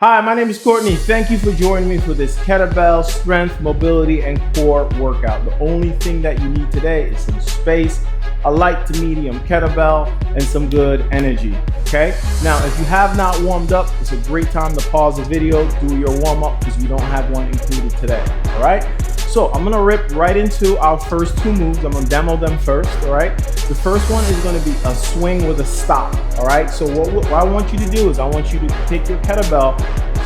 Hi, my name is Courtney. Thank you for joining me for this kettlebell strength, mobility, and core workout. The only thing that you need today is some space, a light to medium kettlebell, and some good energy, okay? Now, if you have not warmed up, it's a great time to pause the video, do your warm up because we don't have one included today, all right? So I'm gonna rip right into our first two moves. I'm gonna demo them first, all right? The first one is gonna be a swing with a stop, all right? So what I want you to do is I want you to take your kettlebell,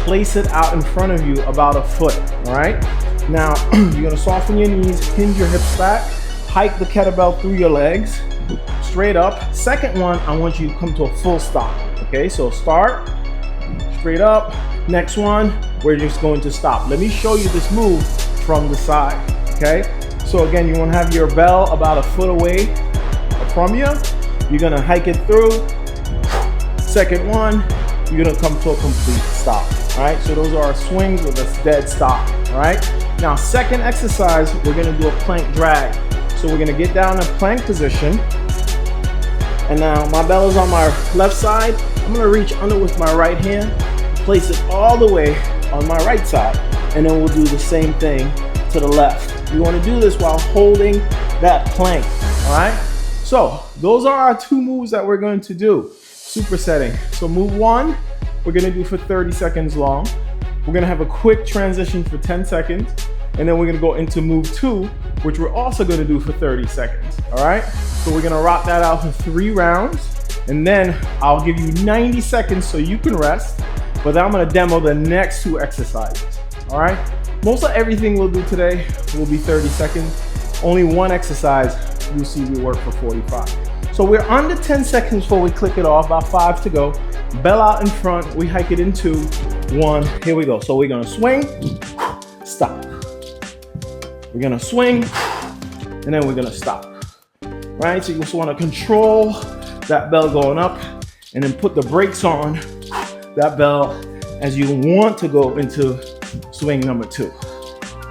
place it out in front of you about a foot, all right? Now, you're gonna soften your knees, hinge your hips back, hike the kettlebell through your legs, straight up. Second one, I want you to come to a full stop, okay? So start, straight up. Next one, we're just going to stop. Let me show you this move from the side, okay? So again, you wanna have your bell about a foot away from you. You're gonna hike it through. Second one, you're gonna come to a complete stop, all right? So those are our swings with a dead stop, all right? Now, second exercise, we're gonna do a plank drag. So we're gonna get down in plank position. And now my bell is on my left side. I'm gonna reach under with my right hand, place it all the way on my right side. And then we'll do the same thing to the left. You wanna do this while holding that plank, all right? So those are our two moves that we're going to do. Supersetting. So move one, we're gonna do for 30 seconds long. We're gonna have a quick transition for 10 seconds. And then we're gonna go into move two, which we're also gonna do for 30 seconds, all right? So we're gonna rock that out for 3 rounds. And then I'll give you 90 seconds so you can rest, but then I'm gonna demo the next 2 exercises, all right? Most of everything we'll do today will be 30 seconds. Only one exercise you'll see we work for 45. So we're under 10 seconds before we click it off, about 5 to go. Bell out in front, we hike it in 2, 1, here we go. So we're gonna swing, stop. We're gonna swing, and then we're gonna stop. Right, so you just wanna control that bell going up, and then put the brakes on that bell as you want to go into swing number 2.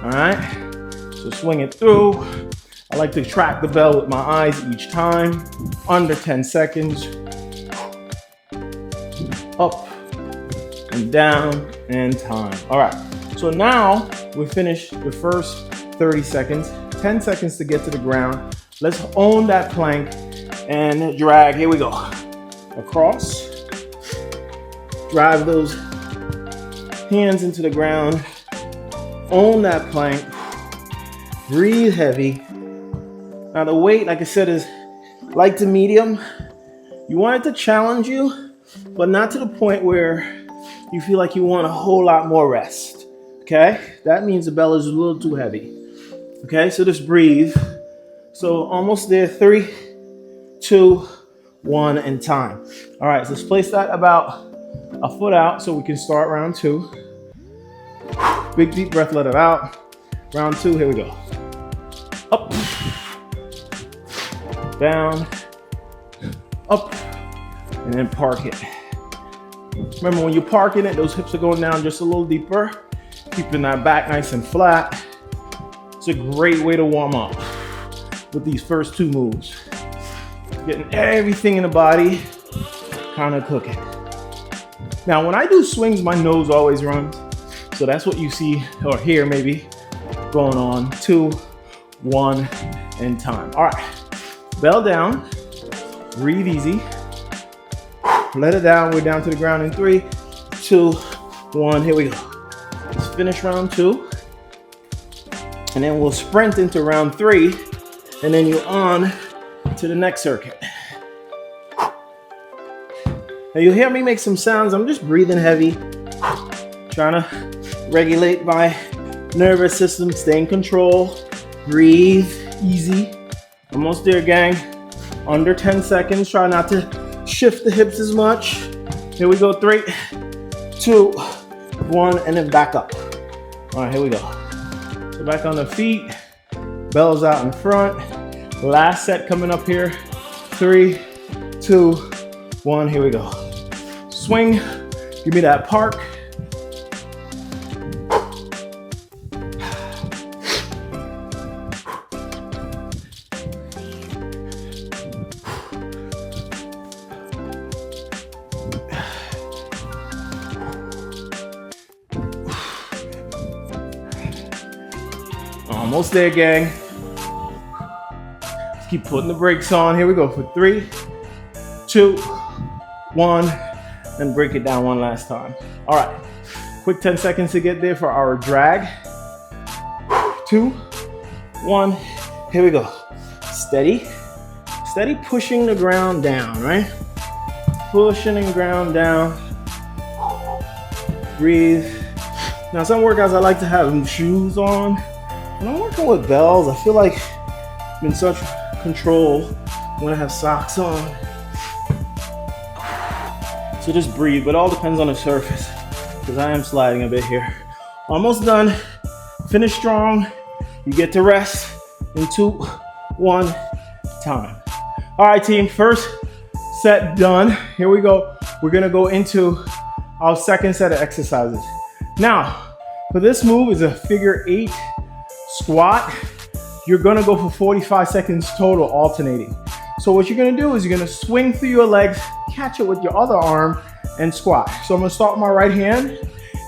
All right, so swing it through. I like to track the bell with my eyes each time, under 10 seconds. Up and down and time. All right, so now we finished the first 30 seconds, 10 seconds to get to the ground. Let's own that plank and drag. Here we go. Across. Drive those hands into the ground. Own that plank. Breathe heavy. Now the weight, like I said, is light to medium. You want it to challenge you, but not to the point where you feel like you want a whole lot more rest, okay? That means the bell is a little too heavy, okay? So just breathe. So almost there, 3, 2, 1, and time. All right, so let's place that about a foot out so we can start round 2. Big deep breath, let it out. Round 2, here we go. Up. Down, up, and then park it. Remember, when you're parking it, those hips are going down just a little deeper, keeping that back nice and flat. It's a great way to warm up with these first 2 moves. Getting everything in the body kind of cooking. Now, when I do swings, my nose always runs. So that's what you see or hear maybe going on. 2, 1, and time. All right. Bell down, breathe easy, let it down, we're down to the ground in 3, 2, 1, here we go. Let's finish round 2, and then we'll sprint into round 3, and then you're on to the next circuit. Now you'll hear me make some sounds. I'm just breathing heavy, trying to regulate my nervous system, stay in control, breathe easy. Almost there, gang. Under 10 seconds. Try not to shift the hips as much. Here we go. 3, 2, 1, and then back up. All right, here we go. So back on the feet. Bells out in front. Last set coming up here. 3, 2, 1. Here we go. Swing. Give me that park. Almost there, gang. Let's keep putting the brakes on. Here we go for 3, 2, 1, and break it down one last time. All right, quick 10 seconds to get there for our drag. 2, 1, here we go. Steady, steady pushing the ground down, right? Pushing the ground down. Breathe. Now some workouts I like to have shoes on. When I'm working with bells, I feel like I'm in such control when I have socks on. So just breathe, but it all depends on the surface because I am sliding a bit here. Almost done. Finish strong. You get to rest in 2, 1 time. All right, team, first set done. Here we go. We're gonna go into our second set of exercises. Now, for this move is a figure 8 squat. You're gonna go for 45 seconds total, alternating. So what you're gonna do is you're gonna swing through your legs, catch it with your other arm, and squat. So I'm gonna start with my right hand.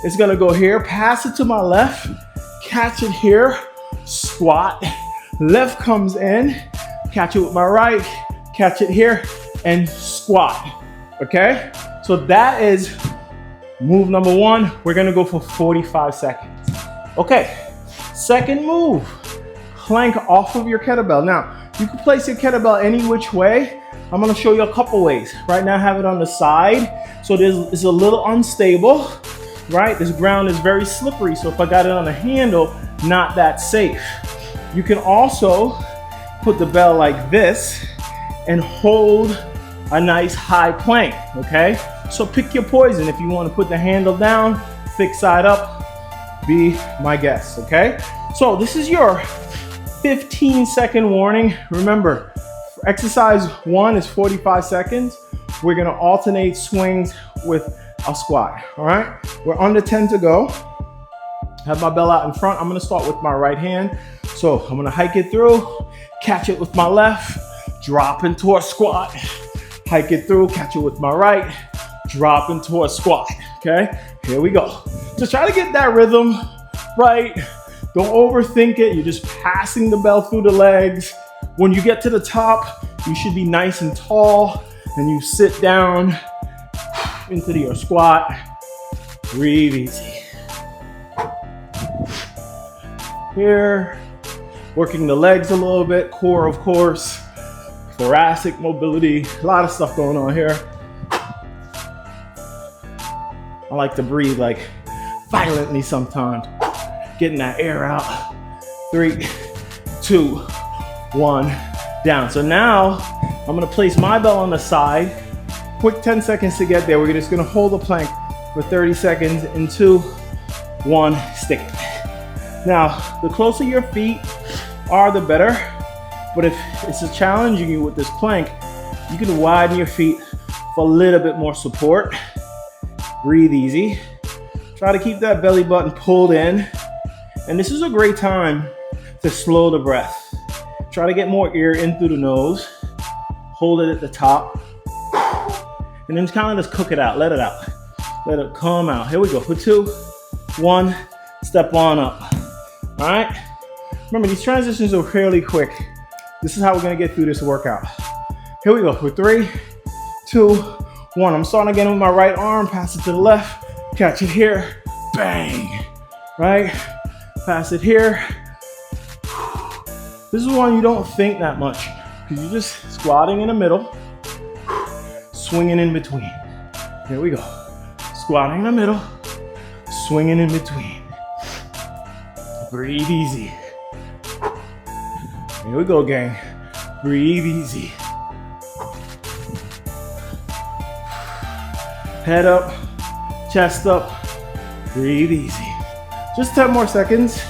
It's gonna go here, pass it to my left, catch it here, squat. Left comes in, catch it with my right, catch it here, and squat. Okay? So that is move number 1. We're gonna go for 45 seconds. Okay, second move. Plank off of your kettlebell. Now, you can place your kettlebell any which way. I'm gonna show you a couple ways. Right now I have it on the side, so it's a little unstable, right? This ground is very slippery, so if I got it on a handle, not that safe. You can also put the bell like this and hold a nice high plank, okay? So pick your poison. If you wanna put the handle down, thick side up, be my guest, okay? So this is your 15-second warning. Remember, exercise 1 is 45 seconds. We're gonna alternate swings with a squat, all right? We're under 10 to go. Have my bell out in front. I'm gonna start with my right hand. So I'm gonna hike it through, catch it with my left, drop into a squat, hike it through, catch it with my right, drop into a squat, okay? Here we go. Just try to get that rhythm right. Don't overthink it. You're just passing the bell through the legs. When you get to the top, you should be nice and tall, and you sit down into your squat. Breathe easy. Here, working the legs a little bit, core of course, thoracic mobility, a lot of stuff going on here. I like to breathe like violently sometimes. Getting that air out. 3, 2, 1, down. So now I'm gonna place my bell on the side. Quick 10 seconds to get there. We're just gonna hold the plank for 30 seconds in 2, 1, stick it. Now, the closer your feet are, the better. But if it's challenging you with this plank, you can widen your feet for a little bit more support. Breathe easy. Try to keep that belly button pulled in. And this is a great time to slow the breath. Try to get more air in through the nose. Hold it at the top. And then kind of just cook it out, let it out. Let it come out. Here we go, for 2, 1, step on up. All right? Remember, these transitions are fairly quick. This is how we're gonna get through this workout. Here we go, for 3, 2, 1. I'm starting again with my right arm, pass it to the left, catch it here, bang, right? Pass it here. This is one you don't think that much because you're just squatting in the middle, swinging in between. Here we go. Squatting in the middle, swinging in between. Breathe easy. Here we go, gang. Breathe easy. Head up, chest up, breathe easy. Just 10 more seconds.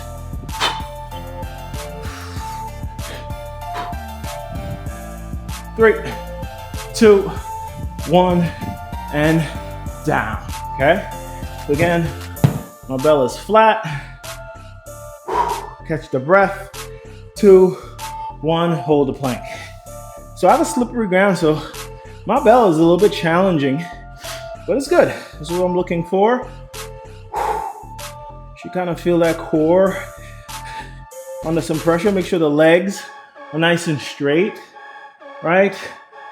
Three, 2, 1, and down, okay? So again, my bell is flat. Catch the breath. 2, 1, hold the plank. So I have a slippery ground, so my bell is a little bit challenging, but it's good. This is what I'm looking for. You kind of feel that core under some pressure. Make sure the legs are nice and straight, right?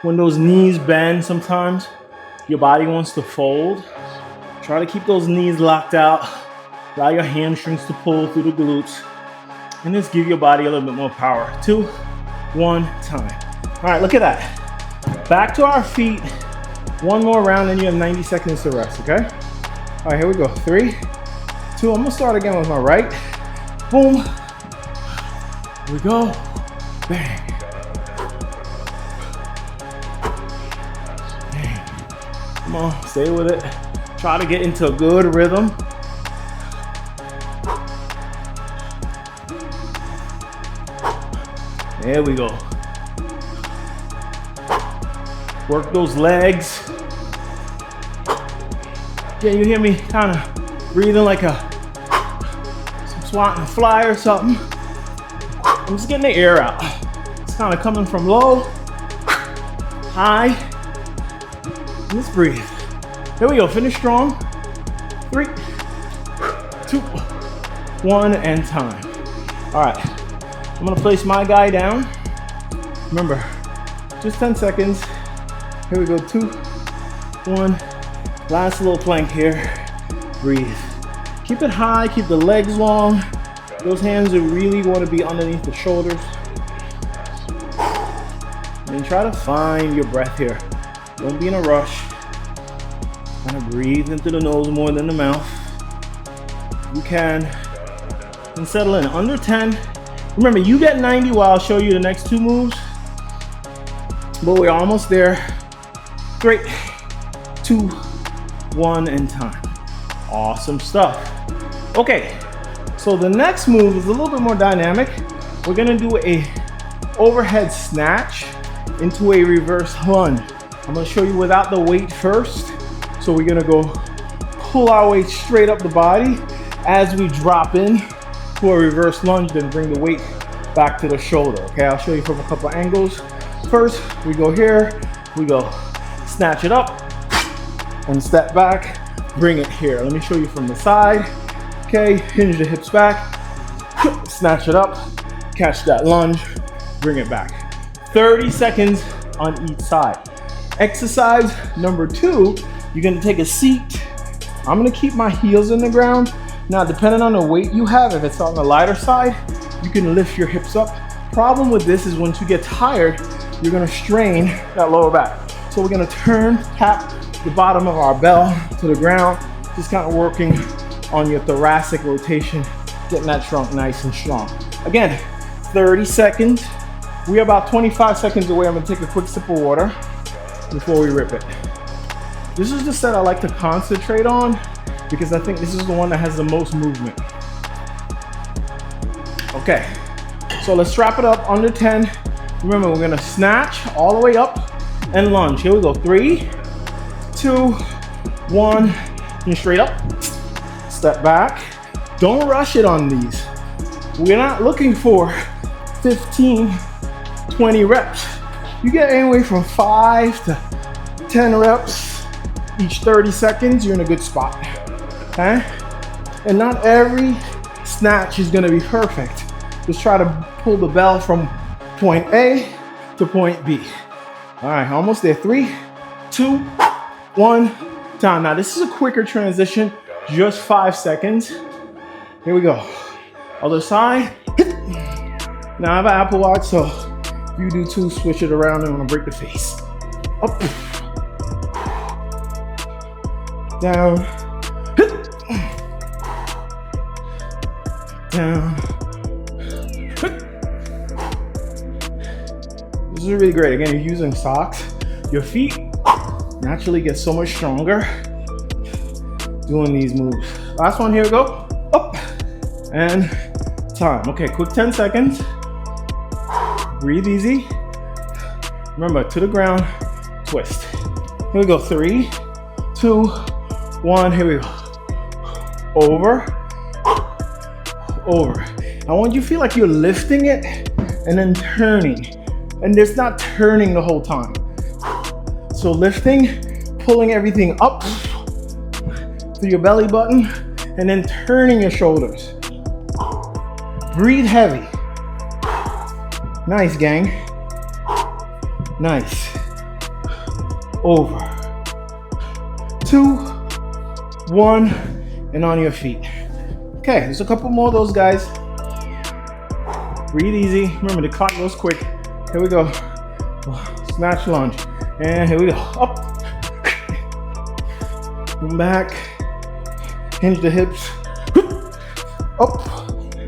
When those knees bend sometimes, your body wants to fold. Try to keep those knees locked out. Allow your hamstrings to pull through the glutes. And just give your body a little bit more power. 2, 1, time. All right, look at that. Back to our feet. One more round and you have 90 seconds to rest, okay? All right, here we go. 3, 2, I'm gonna start again with my right. Boom. Here we go. Bang. Bang. Come on, stay with it. Try to get into a good rhythm. There we go. Work those legs. Yeah, you hear me kind of breathing like some swatting fly or something. I'm just getting the air out. It's kind of coming from low, high. Let's breathe. Here we go, finish strong. 3, 2, 1, and time. All right, I'm gonna place my guy down. Remember, just 10 seconds. Here we go, 2, 1. Last little plank here. Breathe. Keep it high, keep the legs long. Those hands are really want to be underneath the shoulders. And try to find your breath here. Don't be in a rush. Kind of breathe into the nose more than the mouth. You can. And settle in. Under 10. Remember, you get 90 while I'll show you the next 2 moves. But we're almost there. 3, 2, 1, and time. Awesome stuff. Okay, so the next move is a little bit more dynamic. We're gonna do a overhead snatch into a reverse lunge. I'm gonna show you without the weight first. So we're gonna go pull our weight straight up the body as we drop in to a reverse lunge, then bring the weight back to the shoulder. Okay, I'll show you from a couple of angles. First, we go here, we go snatch it up and step back, bring it here. Let me show you from the side. Okay, hinge the hips back, snatch it up, catch that lunge, bring it back. 30 seconds on each side. Exercise number 2, you're gonna take a seat. I'm gonna keep my heels in the ground. Now, depending on the weight you have, if it's on the lighter side, you can lift your hips up. Problem with this is once you get tired, you're gonna strain that lower back. So we're gonna tap the bottom of our bell to the ground, just kind of working on your thoracic rotation, getting that trunk nice and strong. Again, 30 seconds. We're about 25 seconds away. I'm gonna take a quick sip of water before we rip it. This is the set I like to concentrate on because I think this is the one that has the most movement. Okay, so let's wrap it up under 10. Remember, we're gonna snatch all the way up and lunge. Here we go, 3, 2, 1, and straight up. Step back. Don't rush it on these. We're not looking for 15, 20 reps. You get anywhere from 5 to 10 reps each 30 seconds, you're in a good spot, okay? And not every snatch is gonna be perfect. Just try to pull the bell from point A to point B. All right, almost there. 3, 2, 1, time. Now this is a quicker transition, just 5 seconds. Here we go. Other side. Now I have an Apple Watch, so if you do 2, switch it around and I'm gonna break the face. Up. Down. Down. This is really great. Again, you're using socks. Your feet naturally get so much stronger doing these moves. Last one, here we go. Up and time. Okay, quick 10 seconds. Breathe easy. Remember, to the ground, twist. Here we go, 3, 2, 1, here we go. Over, over. I want you to feel like you're lifting it and then turning. And it's not turning the whole time. So lifting, pulling everything up through your belly button, and then turning your shoulders. Breathe heavy. Nice, gang. Nice. Over. 2, 1, and on your feet. Okay, there's a couple more of those, guys. Breathe easy. Remember, the clock goes quick. Here we go. Snatch lunge. And here we go. Up. And back. Hinge the hips. Up.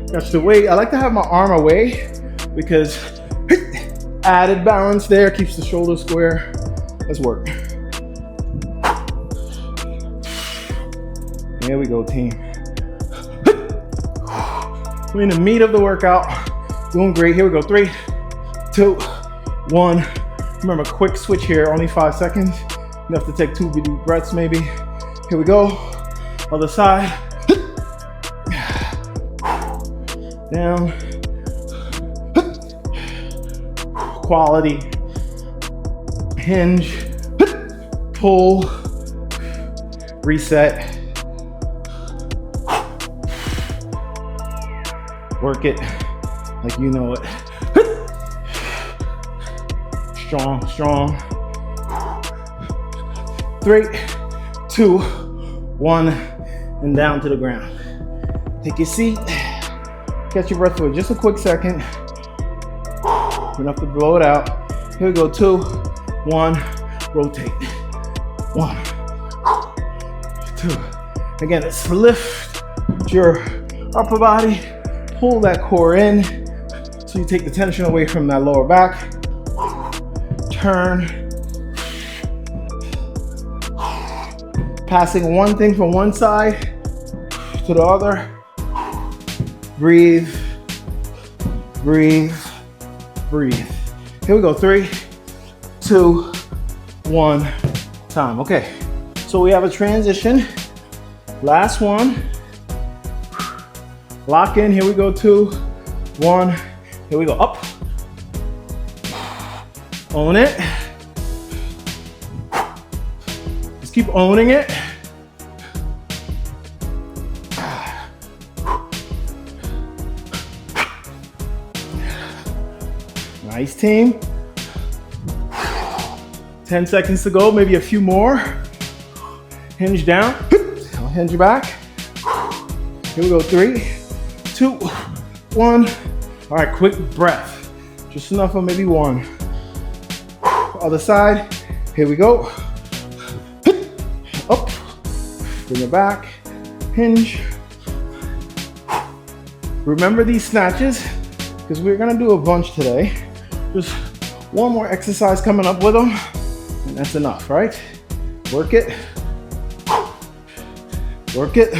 That's the weight. I like to have my arm away because added balance there keeps the shoulder square. Let's work. Here we go, team. We're in the meat of the workout. Doing great. Here we go. 3, 2, 1. Remember, quick switch here. Only 5 seconds. You have to take 2 deep breaths, maybe. Here we go. Other side. Down. Quality. Hinge. Pull. Reset. Work it like you know it. Strong, strong. 3, 2, 1, and down to the ground. Take your seat. Catch your breath for just a quick second. Enough to blow it out. Here we go. 2, 1. Rotate. 1, 2. Again, let's lift your upper body. Pull that core in so you take the tension away from that lower back. Turn. Passing one thing from one side to the other. Breathe, breathe, breathe. Here we go. 3, 2, 1. Time. Okay. So we have a transition. Last one. Lock in. Here we go. 2, 1. Here we go. Up. Own it. Just keep owning it. Nice, team. 10 seconds to go. Maybe a few more. Hinge down. I'll hinge your back. Here we go. 3, 2, 1. All right, quick breath. Just enough for maybe 1. Other side. Here we go. Up. Bring it back. Hinge. Remember these snatches because we're gonna do a bunch today. Just one more exercise coming up with them, and that's enough, right? Work it. Work it.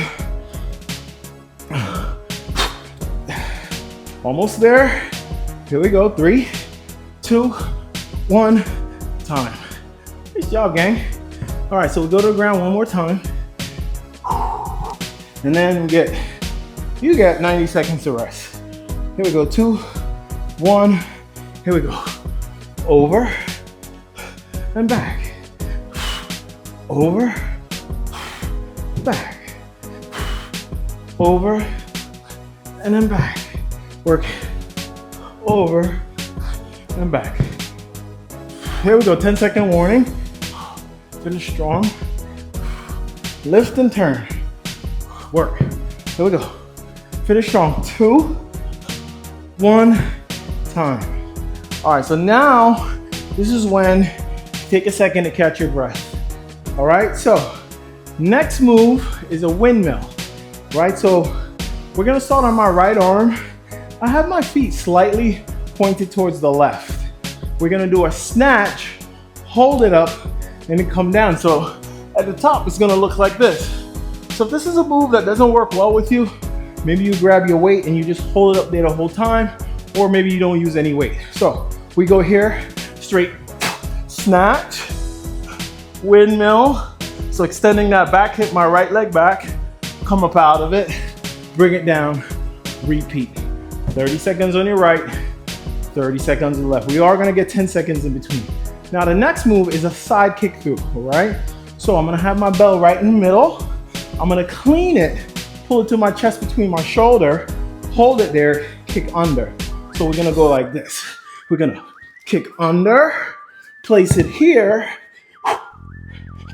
Almost there. Here we go. 3, 2, 1. Time. Nice job, gang. All right, so we go to the ground one more time. And then you get 90 seconds to rest. Here we go. 2, 1. Here we go. Over and back. Over, back. Over and then back. Work over and back. Here we go, 10-second warning. Finish strong. Lift and turn. Work. Here we go. Finish strong. 2, 1, time. All right, so now this is when you take a second to catch your breath. All right, so next move is a windmill, right? So we're gonna start on my right arm. I have my feet slightly pointed towards the left. We're gonna do a snatch, hold it up, and then come down. So at the top, it's gonna look like this. So if this is a move that doesn't work well with you, maybe you grab your weight and you just hold it up there the whole time, or maybe you don't use any weight. So we go here, straight snatch, windmill. So extending that back, hit my right leg back, come up out of it, bring it down, repeat. 30 seconds on your right, 30 seconds on the left. We are gonna get 10 seconds in between. Now the next move is a side kick through, all right? So I'm gonna have my bell right in the middle. I'm gonna clean it, pull it to my chest between my shoulder, hold it there, kick under. So we're gonna go like this. We're gonna kick under, place it here,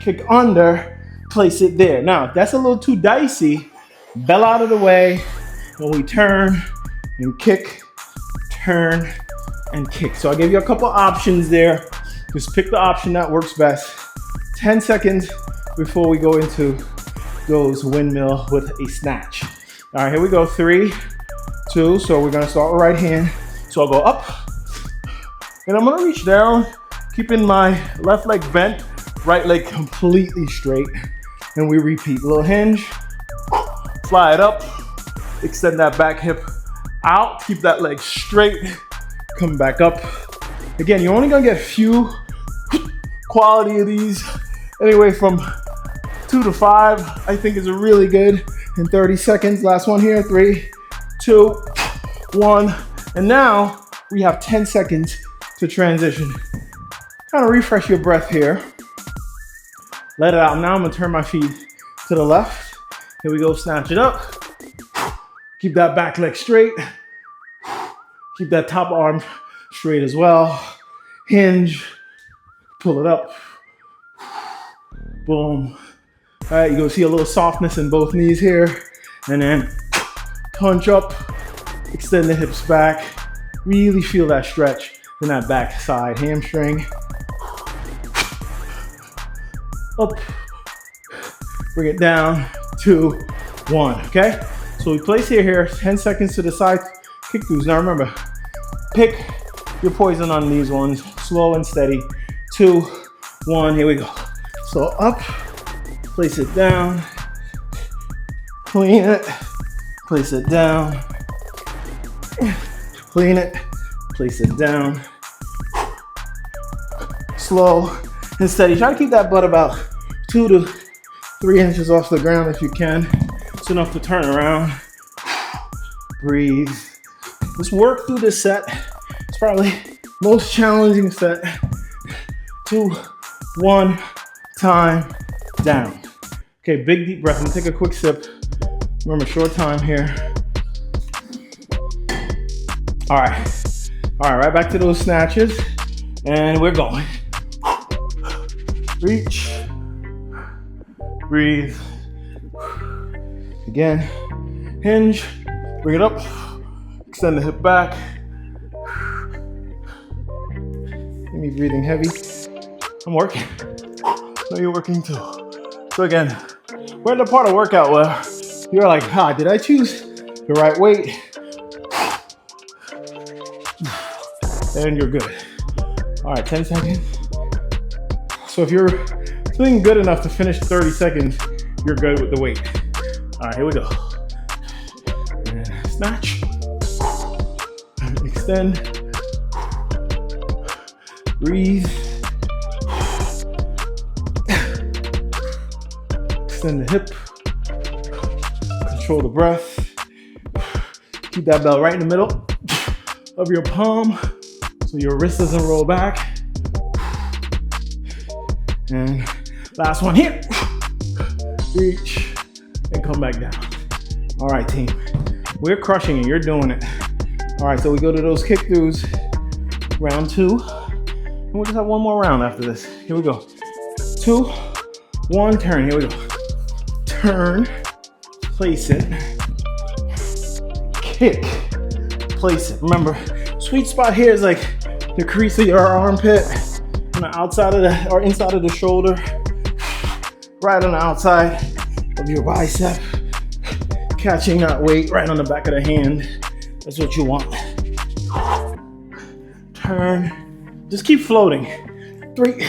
kick under, place it there. Now, if that's a little too dicey, bell out of the way when we turn and kick, turn and kick. So I gave you a couple options there. Just pick the option that works best. 10 seconds before we go into those windmill with a snatch. All right, here we go. 3, 2. So we're gonna start with right hand. So I'll go up and I'm gonna reach down, keeping my left leg bent, right leg completely straight. And we repeat. Little hinge, fly it up, extend that back hip out, keep that leg straight, come back up. Again, you're only gonna get a few quality of these, anyway from 2 to 5, I think is a really good in 30 seconds. Last one here, 3, 2, 1. And now we have 10 seconds to transition. Kind of refresh your breath here. Let it out. Now I'm gonna turn my feet to the left. Here we go, snatch it up. Keep that back leg straight. Keep that top arm straight as well. Hinge, pull it up. Boom. All right, you're gonna see a little softness in both knees here. And then punch up, extend the hips back. Really feel that stretch in that back side hamstring. Up, bring it down, 2, 1, okay? So we place here, 10 seconds to the side, kick throughs. Now remember, pick your poison on these ones, slow and steady. 2, 1, here we go. So up, place it down, clean it, place it down, clean it, place it down. Slow and steady. Try to keep that butt about 2 to 3 inches off the ground if you can. It's enough to turn around. Breathe. Let's work through this set. It's probably most challenging set. 2, 1, time, down. Okay, big deep breath. I'm gonna take a quick sip. Remember, short time here. All right, right back to those snatches. And we're going. Reach, breathe. Again, hinge, bring it up, extend the hip back. Get me breathing heavy. I'm working. No, you're working too. So again, we're at the part of workout where you're like, did I choose the right weight? And you're good. All right, 10 seconds. So if you're feeling good enough to finish 30 seconds, you're good with the weight. All right, here we go. And snatch. Extend. Breathe. Extend the hip. Control the breath. Keep that bell right in the middle of your palm so your wrist doesn't roll back. And last one here. Reach and come back down. All right, team. We're crushing it. You're doing it. All right, so we go to those kick throughs. Round 2. And we'll just have one more round after this. Here we go. 2, 1, turn. Here we go. Turn, place it, kick, place it. Remember, sweet spot here is like the crease of your armpit on the outside of the, or inside of the shoulder, right on the outside of your bicep, catching that weight right on the back of the hand. That's what you want. Turn, just keep floating. 3,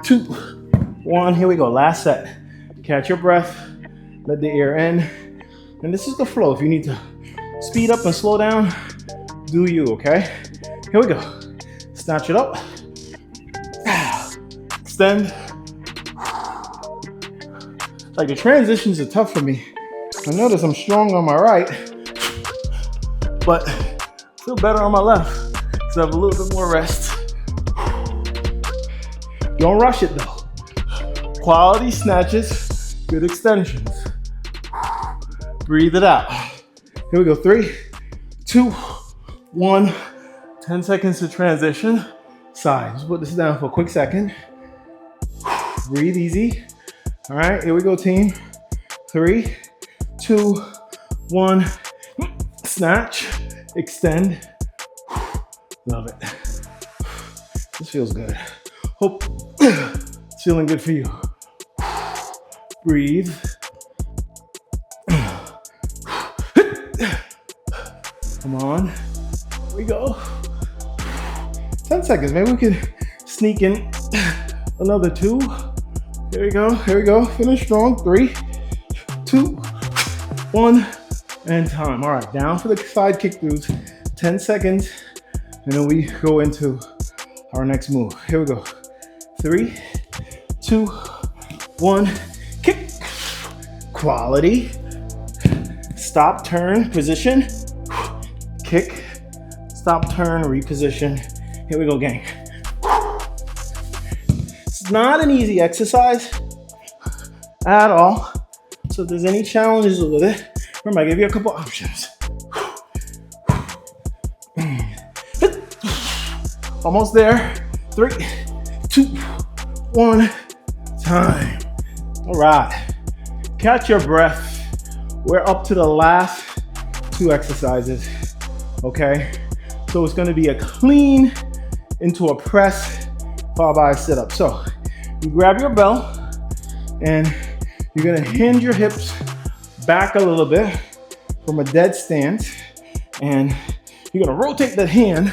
2, 1, here we go, last set. Catch your breath, let the air in. And this is the flow. If you need to speed up and slow down, do you, okay? Here we go. Snatch it up. Extend. Like the transitions are tough for me. I notice I'm strong on my right, but I feel better on my left because I have a little bit more rest. Don't rush it though. Quality snatches, good extensions. Breathe it out. Here we go, 3, 2, 1, 10 seconds to transition. Side. Just put this down for a quick second. Breathe easy. All right, here we go, team. 3, 2, 1. Snatch. Extend. Love it. This feels good. Hope it's feeling good for you. Breathe. Come on. Here we go. 10 seconds. Maybe we can sneak in another 2. Here we go. Here we go. Finish strong. 3, 2, 1, and time. All right. Down for the side kick throughs. 10 seconds. And then we go into our next move. Here we go. 3, 2, 1. Kick. Quality. Stop, turn, position. Kick. Stop, turn, reposition. Here we go, gang. It's not an easy exercise at all. So if there's any challenges with it, remember I gave you a couple options. Almost there. 3, 2, 1, time. All right. Catch your breath. We're up to the last 2 exercises. Okay. So it's going to be a clean into a press followed by a sit-up. So you grab your bell and you're going to hinge your hips back a little bit from a dead stance, and you're going to rotate the hand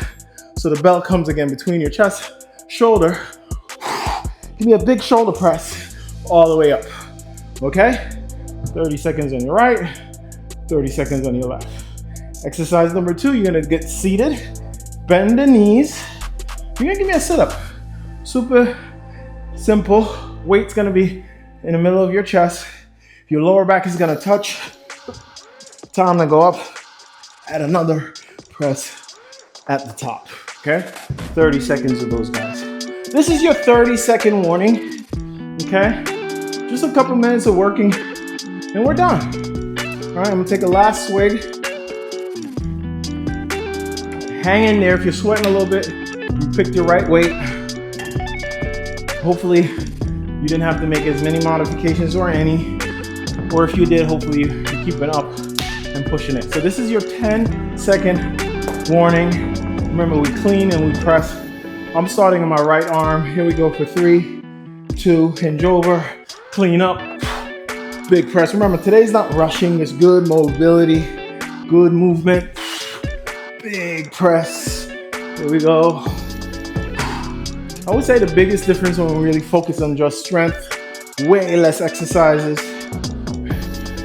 so the bell comes again between your chest, shoulder. Give me a big shoulder press all the way up. Okay? 30 seconds on your right, 30 seconds on your left. Exercise number 2, you're gonna get seated, bend the knees. You're gonna give me a sit-up. Super simple. Weight's gonna be in the middle of your chest. Your lower back is gonna touch. Time to go up. Add another press at the top. Okay? 30 seconds of those guys. This is your 30-second warning. Okay? Just a couple minutes of working and we're done. All right, I'm gonna take a last swig. Hang in there. If you're sweating a little bit, you picked your right weight. Hopefully you didn't have to make as many modifications or any, or if you did, hopefully you're keeping up and pushing it. So this is your 10-second warning. Remember, we clean and we press. I'm starting on my right arm. Here we go for 3, 2, hinge over, clean up, big press. Remember, today's not rushing. It's good mobility, good movement, big press. Here we go. I would say the biggest difference when we really focus on just strength, way less exercises,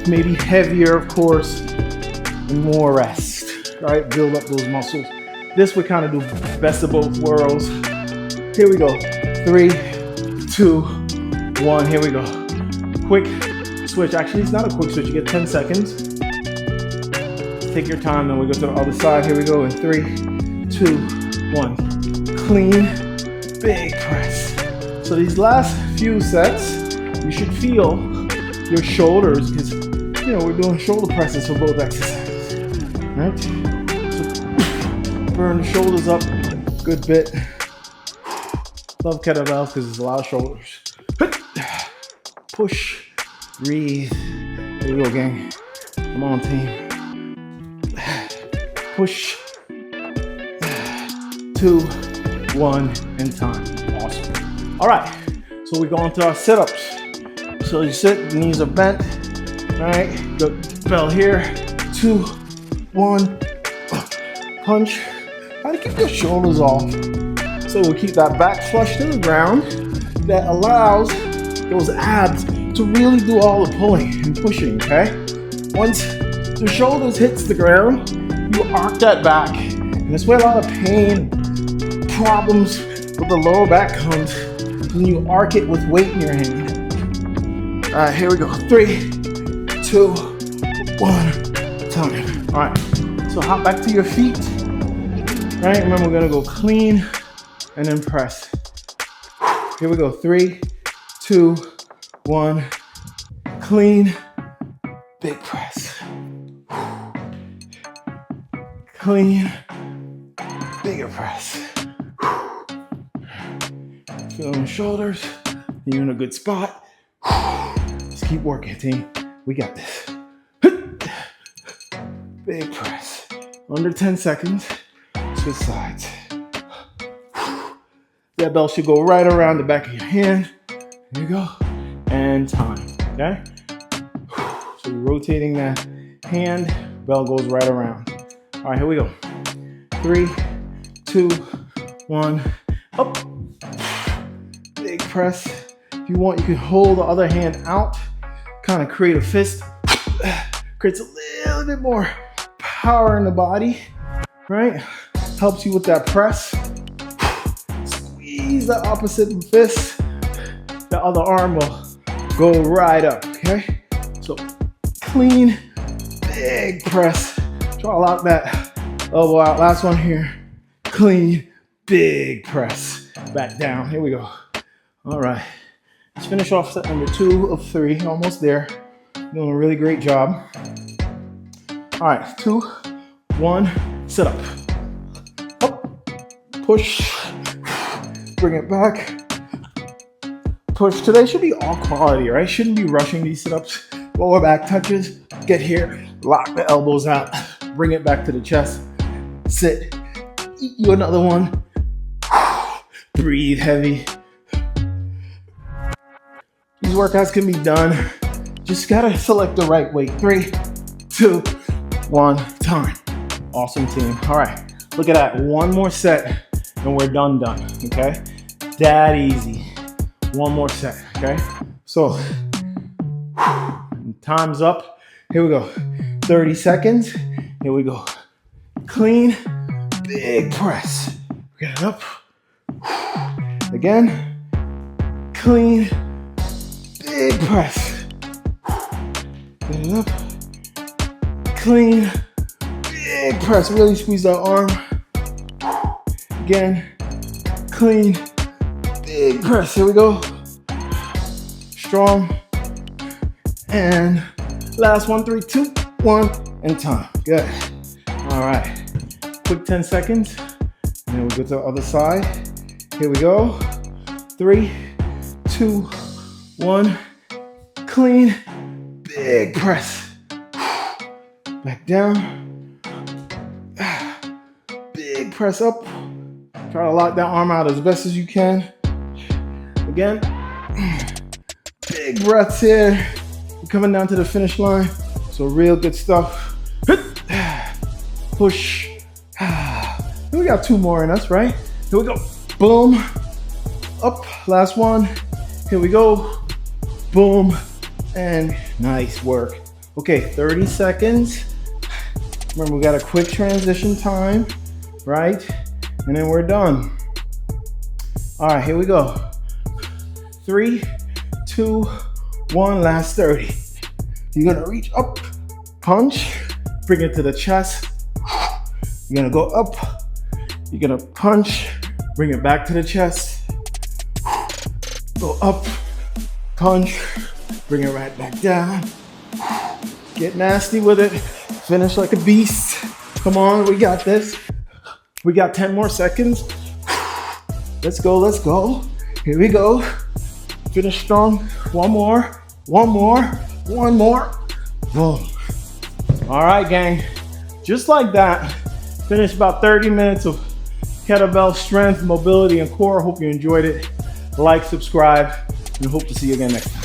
maybe heavier, of course, and more rest, right? Build up those muscles. This would kind of do best of both worlds. Here we go. 3, 2, 1. Here we go. Quick switch. Actually, it's not a quick switch. You get 10 seconds. Take your time. Then we go to the other side. Here we go in 3, 2, 1. Clean, big press. So these last few sets, you should feel your shoulders because, we're doing shoulder presses for both exercises, right? So burn the shoulders up a good bit. Love kettlebells because there's a lot of shoulders. Push, breathe. Here we go, gang. Come on, team. Push. 2, 1, and time. Awesome. All right, so we go into our sit-ups. So you sit, the knees are bent. All right, the bell here. 2, 1, punch. Try to keep your shoulders off. So we'll keep that back flush to the ground. That allows those abs to really do all the pulling and pushing, okay? Once the shoulders hits the ground, you arc that back. And that's where a lot of pain, problems with the lower back comes when you arc it with weight in your hand. All right, here we go. 3, 2, 1, time. All right, so hop back to your feet. All right, remember we're gonna go clean and then press. Here we go. 3, 2, 1. Clean, big press. Clean, big bigger press. Feeling the shoulders. You're in a good spot. Let's keep working, team. We got this. Big press. Under 10 seconds. Switch sides. That bell should go right around the back of your hand. Here you go. And time. Okay? So you're rotating that hand. Bell goes right around. All right, here we go. 3, 2, 1. Up. Big press. If you want, you can hold the other hand out. Kind of create a fist. Creates a little bit more power in the body. Right? Helps you with that press. Squeeze the opposite fist. The other arm will go right up. Okay? So clean, big press. Try to lock that elbow out. Last one here. Clean, big press. Back down. Here we go. All right. Let's finish off set number 2 of 3. Almost there. Doing a really great job. All right. 2, 1. Sit up. Up. Push. Bring it back. Push. Today should be all quality, right? Shouldn't be rushing these sit-ups. Lower back touches. Get here. Lock the elbows out. Bring it back to the chest. Sit. Eat you another one. Breathe heavy. These workouts can be done. Just gotta select the right weight. 3, 2, 1. Time. Awesome, team. All right. Look at that. One more set and we're done. Okay? That easy. One more set. Okay? So, time's up. Here we go. 30 seconds. Here we go. Clean. Big press. Get it up. Again. Clean. Big press. Get it up. Clean. Big press. Really squeeze that arm. Again. Clean. Big press. Here we go. Strong. And last one. 3, 2, 1. And time. Good. All right. Quick 10 seconds. And then we'll go to the other side. Here we go. 3, 2, 1. Clean. Big press. Back down. Big press up. Try to lock that arm out as best as you can. Again. Big breaths here. We're coming down to the finish line. So real good stuff. Push. We got 2 more in us, right? Here we go. Boom. Up. Last one. Here we go. Boom. And nice work. Okay, 30 seconds. Remember, we got a quick transition time, right? And then we're done. All right, here we go. 3, 2, 1. Last 30. You're gonna reach up, punch, bring it to the chest. You're gonna go up. You're gonna punch, bring it back to the chest. Go up, punch, bring it right back down. Get nasty with it. Finish like a beast. Come on, we got this. We got 10 more seconds. Let's go, let's go. Here we go. Finish strong. One more, one more, one more. Boom. All right, gang. Just like that, finished about 30 minutes of kettlebell strength, mobility, and core. Hope you enjoyed it. Like, subscribe, and hope to see you again next time.